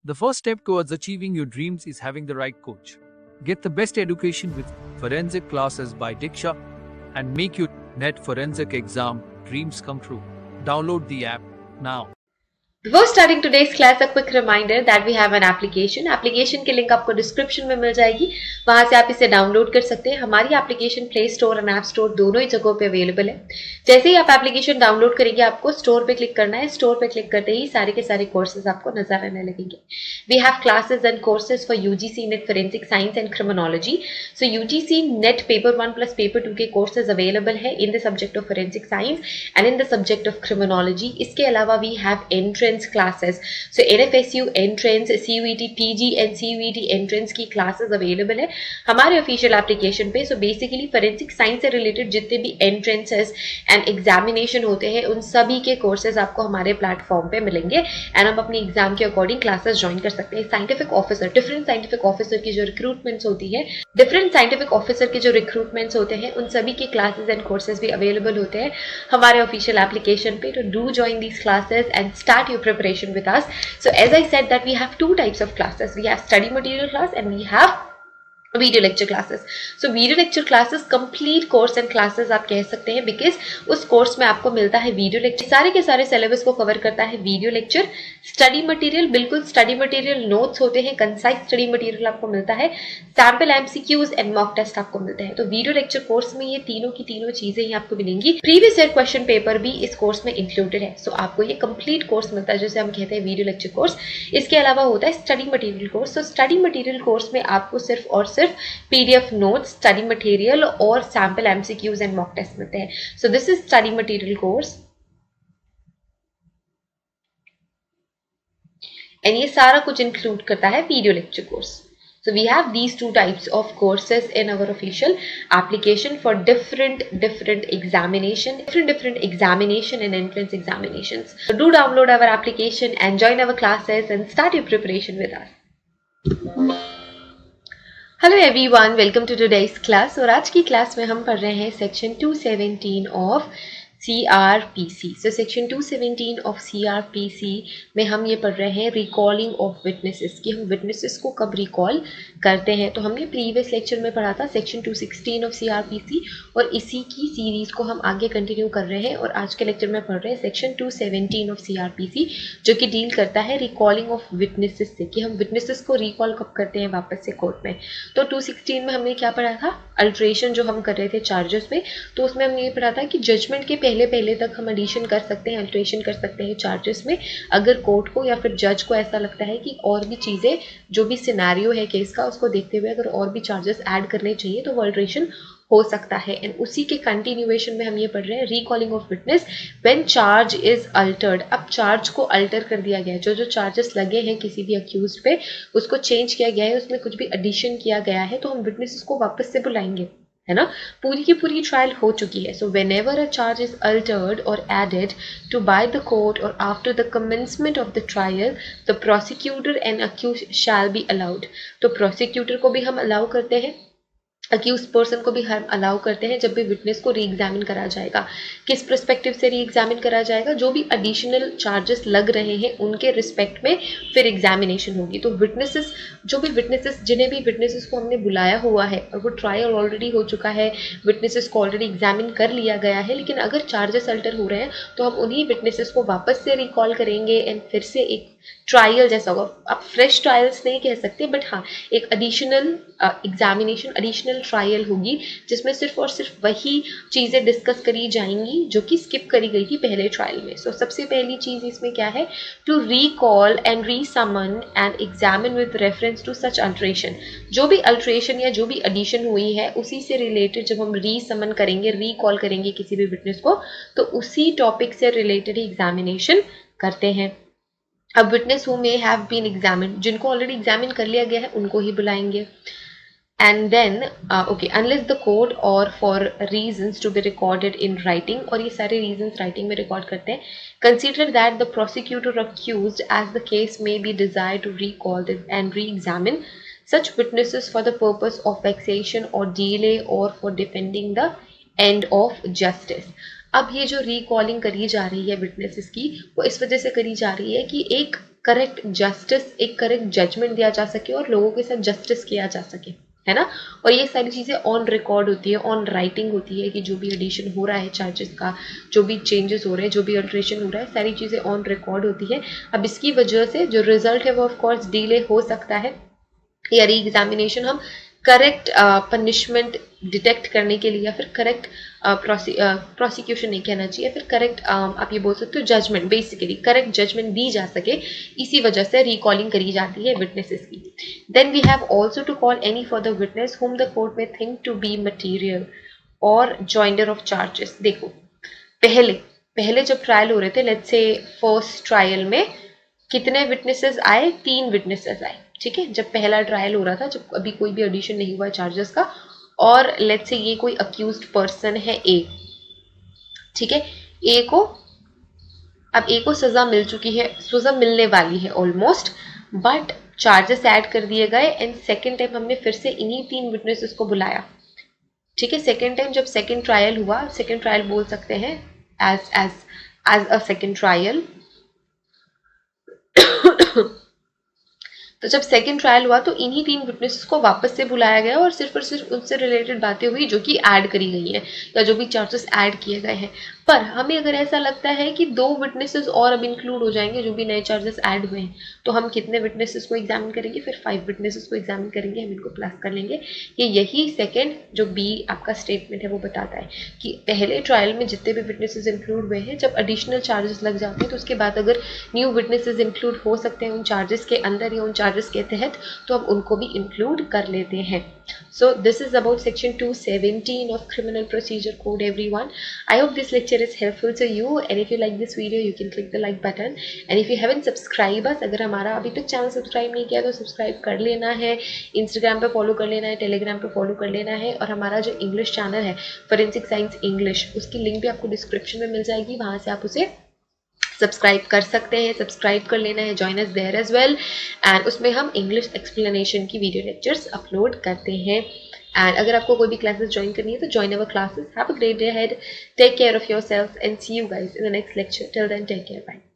The first step towards achieving your dreams is having the right coach. Get the best education with forensic classes by Diksha and make your NET forensic exam dreams come true. Download the app now. Before starting today's class, a quick reminder that we have an application. Application की link आपको description में मिल जाएगी, वहां से आप इसे download कर सकते हैं. हमारी एप्लीकेशन प्ले स्टोर और ऐप स्टोर दोनों ही जगहों पे अवेलेबल है. जैसे ही आप एप्लीकेशन डाउनलोड करेंगे, आपको स्टोर पे क्लिक करना है. स्टोर पे क्लिक करते ही सारे के सारे कोर्सेज आपको नजर आने लगेंगे. We have classes and courses for UGC NET forensic science and criminology. So UGC NET paper 1 plus paper 2 के कोर्सेज अवेलेबल है in the subject of forensic science and in the subject of criminology. इसके अलावा we have entrance classes. So NFSU entrance, CUET PG and CUET entrance की classes available है हमारे official application पे. So basically forensic science से related जितने भी entrances and examination होते हैं, उन सभी के कोर्सेज आपको हमारे प्लेटफॉर्म पे मिलेंगे एंड आप अपनी एग्जाम के अकॉर्डिंग क्लासेस ज्वाइन कर सकते हैं. Scientific officer, different scientific officer की जो रिक्रूटमेंट्स होती है, डिफरेंट साइंटिफिक ऑफिसर के जो रिक्रूटमेंट्स होते हैं, उन सभी के क्लासेस एंड कोर्सेज भी अवेलेबल होते हैं हमारे ऑफिशियल एप्लीकेशन पे. तो do join these classes and start your preparation with us. So as I said that we have two types of classes. We have study material class and we have video lecture classes. So video lecture classes complete course and classes आप कह सकते हैं, because उस course में आपको मिलता है video lecture. सारे के सारे सिलेबस को कवर करता है वीडियो लेक्चर. स्टडी मटेरियल, बिल्कुल स्टडी मटेरियल नोट्स होते हैं, कंसाइज स्टडी मटेरियल आपको मिलता है, sample MCQs and mock test आपको मिलते हैं. तो वीडियो लेक्चर कोर्स में ये तीनों की तीनों चीजें ही आपको मिलेंगी. प्रीवियस ईयर क्वेश्चन पेपर भी इस कोर्स में इंक्लूडेड है. सो आपको ये कंप्लीट कोर्स मिलता है, जैसे हम कहते हैं वीडियो लेक्चर कोर्स. इसके अलावा होता है study material course. So study material course में आपको सिर्फ और सिर्फ PDF notes, study material और sample MCQs and mock test मिलते हैं. So this is study material course. And ये सारा कुछ include करता है video lecture course. So we have these two types of courses in our official application for different examination and entrance examinations. So do download our application and join our classes and start your preparation with us. Hello everyone, welcome to today's class. और आज की class में हम पढ़ रहे हैं section 217 of CRPC. So section 217 of CRPC में हम ये पढ़ रहे हैं रिकॉलिंग ऑफ विटनेसेस, कि हम विटनेसेस को कब रिकॉल करते हैं. तो हमने प्रीवियस लेक्चर में पढ़ा था सेक्शन 216 ऑफ CRPC और इसी की सीरीज को हम आगे कंटिन्यू कर रहे हैं. और आज के लेक्चर में पढ़ रहे हैं सेक्शन 217 ऑफ CRPC, जो कि डील करता है रिकॉलिंग ऑफ विटनेसेस से, कि हम विटनेसेस को रिकॉल कब करते हैं वापस से कोर्ट में. तो 216 में हमने क्या पढ़ा था, अल्ट्रेशन जो हम कर रहे थे चार्जेस में. तो उसमें हमने ये पढ़ा था कि जजमेंट के पहले तक हम एडिशन कर सकते हैं, अल्ट्रेशन कर सकते हैं चार्जेस में, अगर कोर्ट को या फिर जज को ऐसा लगता है कि और भी चीज़ें, जो भी सिनेरियो है केस का, उसको देखते हुए अगर और भी चार्जेस ऐड करने चाहिए तो वो अल्ट्रेशन हो सकता है. एंड उसी के कंटिन्यूएशन में हम ये पढ़ रहे हैं recalling of witness when charge is Altered. अब चार्ज को अल्टर कर दिया गया है, जो चार्जेस लगे हैं किसी भी अक्यूज्ड पे, उसको चेंज किया गया है, उसमें कुछ भी एडिशन किया गया है, तो हम विटनेसेस को वापस से बुलाएंगे, है ना. पूरी की पूरी ट्रायल हो चुकी है. So whenever a charge is altered or added to by the court or after the commencement of the trial, the prosecutor and accuse shall be allowed. तो प्रोसिक्यूटर को भी हम अलाउ करते हैं, अक्यूज पर्सन को भी हम allow करते हैं जब भी विटनेस को री एग्जामिन करा जाएगा. किस परस्पेक्टिव से री एग्जामिन करा जाएगा, जो भी एडिशनल चार्जेस लग रहे हैं उनके रिस्पेक्ट में फिर एग्जामिनेशन होगी. तो विटनेसेस, जो भी विटनेसेस, जिन्हें भी विटनेसेस को हमने बुलाया हुआ है और वो ट्रायल ऑलरेडी हो चुका है, विटनेसेस को ऑलरेडी एग्जामिन कर लिया गया है, लेकिन अगर चार्जेस अल्टर हो रहे हैं तो हम उन्हीं विटनेसेस को वापस से रिकॉल करेंगे एंड फिर से एक ट्रायल जैसा होगा. आप फ्रेश ट्रायल्स नहीं कह सकते, बट हाँ, एक एडिशनल एग्जामिनेशन, एडिशनल ट्रायल होगी जिसमें सिर्फ और सिर्फ वही चीज़ें डिस्कस करी जाएंगी जो कि स्किप करी गई थी पहले ट्रायल में. सो सबसे पहली चीज़ इसमें क्या है, to recall and resummon and examine with reference to such alteration. जो भी अल्ट्रेशन या जो भी एडिशन हुई है उसी से रिलेटेड जब हम रीसमन करेंगे, रिकॉल करेंगे किसी भी विटनेस को, तो उसी टॉपिक से रिलेटेड ही एग्जामिनेशन करते हैं. अब witness who may have been examine, जिनको ऑलरेडी एग्जामिन कर लिया गया है उनको ही बुलाएंगे. And then unless the court और for reasons to be recorded in writing, और ये सारे रीजंस राइटिंग में रिकॉर्ड करते हैं. Consider that the prosecutor accused as the case may be desire to recall and re examine such witnesses for the purpose of vexation or delay or for defending the end of justice. अब ये जो recalling करी जा रही है witnesses की, वो इस वजह से करी जा रही है कि एक करेक्ट जस्टिस, एक करेक्ट जजमेंट दिया जा सके और लोगों के साथ जस्टिस किया जा सके, है ना। और ये सारी चीज़ें ऑन रिकॉर्ड होती है, ऑन राइटिंग होती है कि जो भी एडिशन हो रहा है चार्जेस का, जो भी चेंजेस हो रहे हैं, जो भी अल्ट्रेशन हो रहा है, सारी चीज़ें ऑन रिकॉर्ड होती है। अब इसकी वजह से जो रिजल्ट है वो ऑफ कोर्स डिले हो सकता है, या री एग्जामिनेशन हम करेक्ट पनिशमेंट डिटेक्ट करने के लिए, या फिर करेक्ट प्रोसिक्यूशन नहीं कहना चाहिए, फिर करेक्ट आप ये बोल सकते हो जजमेंट, बेसिकली करेक्ट जजमेंट दी जा सके, इसी वजह से रिकॉलिंग करी जाती है विटनेसेस की। Then we have also to call any further witness whom the court may think to be material और joinder of charges। देखो पहले जब ट्रायल हो रहे थे, लेट्स से फर्स्ट ट्रायल में कितने विटनेसेस आए, 3 विटनेसेस आए, ठीक है, जब पहला ट्रायल हो रहा था, जब अभी कोई भी एडिशन नहीं हुआ चार्जेस का, और लेट्स से ये कोई अक्यूज्ड पर्सन है ए, ठीक है, अब ए को सजा मिल चुकी है, सजा मिलने वाली है ऑलमोस्ट, बट चार्जेस ऐड कर दिए गए, एंड सेकेंड टाइम हमने फिर से इन्हीं 3 विटनेसेस को बुलाया, ठीक है। सेकेंड टाइम जब सेकेंड ट्रायल हुआ, सेकेंड ट्रायल बोल सकते हैं एज अ सेकेंड ट्रायल तो जब सेकंड ट्रायल हुआ तो इन्हीं 3 विटनेसेस को वापस से बुलाया गया और सिर्फ उनसे रिलेटेड बातें हुई जो कि ऐड करी गई हैं, या जो भी चार्जेस ऐड किए गए हैं। पर हमें अगर ऐसा लगता है कि 2 विटनेसेस और अब इंक्लूड हो जाएंगे जो भी नए चार्जेस ऐड हुए हैं, तो हम कितने विटनेसेस को एग्जामिन करेंगे, फिर 5 विटनेसेस को एग्जामिन करेंगे, हम इनको प्लस कर लेंगे। ये यही सेकेंड जो बी आपका स्टेटमेंट है वो बताता है कि पहले ट्रायल में जितने भी विटनेसेस इंक्लूड हुए हैं, जब एडिशनल चार्जेस लग जाते हैं तो उसके बाद अगर न्यू विटनेसेस इंक्लूड हो सकते हैं उन चार्जेस के अंदर या उन चार्जेस के तहत, तो हम उनको भी इंक्लूड कर लेते हैं। So this is about section 217 of criminal procedure code everyone. I hope this lecture is helpful to you, and if you like this video you can click the like button, and if you haven't subscribed us, अगर हमारा अभी तक channel subscribe नहीं किया तो subscribe कर लेना है, इंस्टाग्राम पे फॉलो कर लेना है, टेलीग्राम पे फॉलो कर लेना है, और हमारा जो इंग्लिश चैनल है फोरेंसिक साइंस इंग्लिश, उसकी लिंक भी आपको डिस्क्रिप्शन में मिल जाएगी, वहाँ से आप उसे सब्सक्राइब कर सकते हैं, सब्सक्राइब कर लेना है, join us there as well, and उसमें हम इंग्लिश एक्सप्लेनेशन की वीडियो लेक्चर्स अपलोड करते हैं। एंड अगर आपको कोई भी क्लासेस ज्वाइन करनी है तो join our classes. Have a great day ahead, take care of yourself and see you guys in the next lecture. Till then take care, bye.